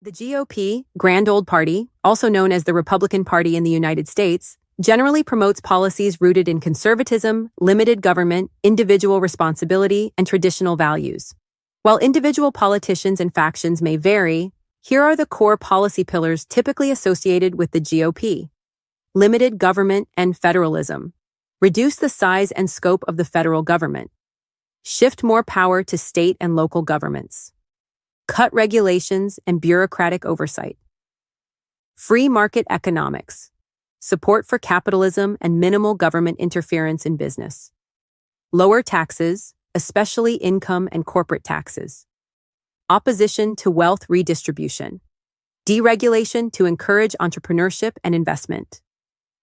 The GOP, Grand Old Party, also known as the Republican Party in the United States, generally promotes policies rooted in conservatism, limited government, individual responsibility, and traditional values. While individual politicians and factions may vary, here are the core policy pillars typically associated with the GOP. Limited government and federalism. Reduce the size and scope of the federal government. Shift more power to state and local governments. Cut regulations and bureaucratic oversight. Free market economics. Support for capitalism and minimal government interference in business. Lower taxes, especially income and corporate taxes. Opposition to wealth redistribution. Deregulation to encourage entrepreneurship and investment.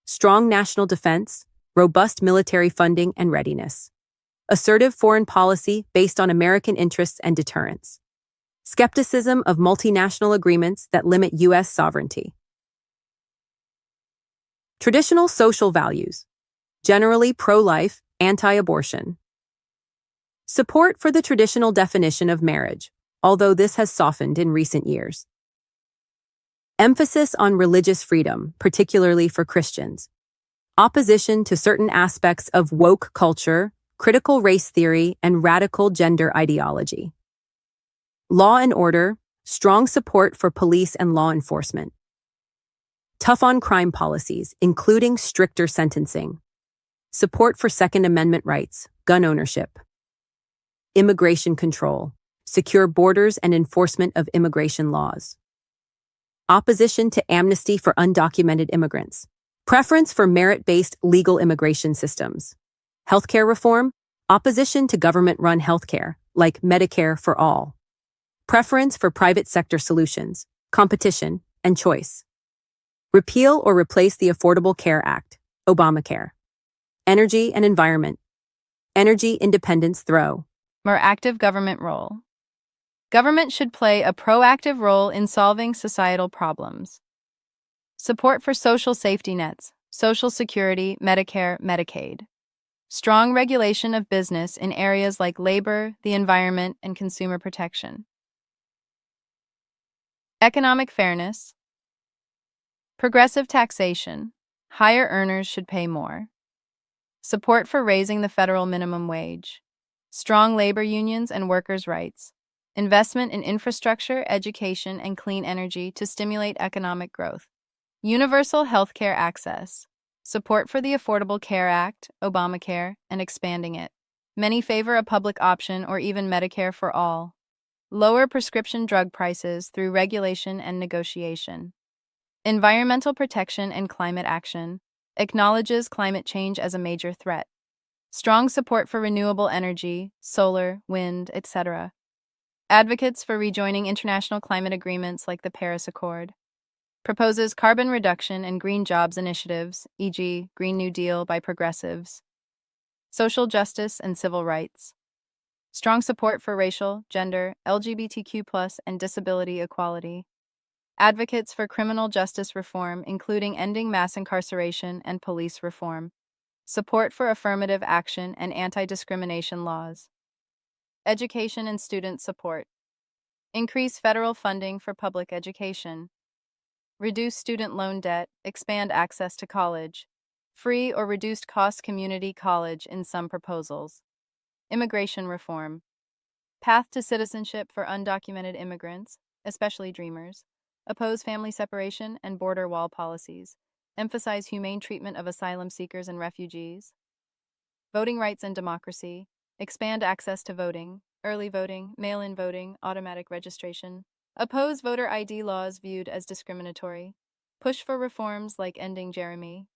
Strong national defense, robust military funding and readiness. Assertive foreign policy based on American interests and deterrence. Skepticism of multinational agreements that limit U.S. sovereignty. Traditional social values. Generally pro-life, anti-abortion. Support for the traditional definition of marriage, although this has softened in recent years. Emphasis on religious freedom, particularly for Christians. Opposition to certain aspects of woke culture, critical race theory, and radical gender ideology. Law and order, strong support for police and law enforcement. Tough on crime policies, including stricter sentencing. Support for Second Amendment rights, gun ownership. Immigration control, secure borders and enforcement of immigration laws. Opposition to amnesty for undocumented immigrants. Preference for merit-based legal immigration systems. Healthcare reform, opposition to government-run healthcare, like Medicare for all. Preference for private sector solutions, competition, and choice. Repeal or replace the Affordable Care Act, Obamacare. Energy and environment. Energy independence through. More active government role. Government should play a proactive role in solving societal problems. Support for social safety nets, Social Security, Medicare, Medicaid. Strong regulation of business in areas like labor, the environment, and consumer protection. Economic fairness. Progressive taxation. Higher earners should pay more. Support for raising the federal minimum wage. Strong labor unions and workers' rights. Investment in infrastructure, education, and clean energy to stimulate economic growth. Universal health care access. Support for the Affordable Care Act, Obamacare, and expanding it. Many favor a public option or even Medicare for all. Lower prescription drug prices through regulation and negotiation. Environmental protection and climate action. Acknowledges climate change as a major threat. Strong support for renewable energy, solar, wind, etc. Advocates for rejoining international climate agreements like the Paris Accord. Proposes carbon reduction and green jobs initiatives, e.g., Green New Deal by progressives. Social justice and civil rights. Strong support for racial, gender, LGBTQ+, and disability equality. Advocates for criminal justice reform, including ending mass incarceration and police reform. Support for affirmative action and anti-discrimination laws. Education and student support. Increase federal funding for public education. Reduce student loan debt, expand access to college. Free or reduced cost community college in some proposals. Immigration reform. Path to citizenship for undocumented immigrants, especially dreamers. Oppose family separation and border wall policies. Emphasize humane treatment of asylum seekers and refugees. Voting rights and democracy. Expand access to voting, early voting, mail-in voting, automatic registration. Oppose voter ID laws viewed as discriminatory. Push for reforms like ending Jeremy,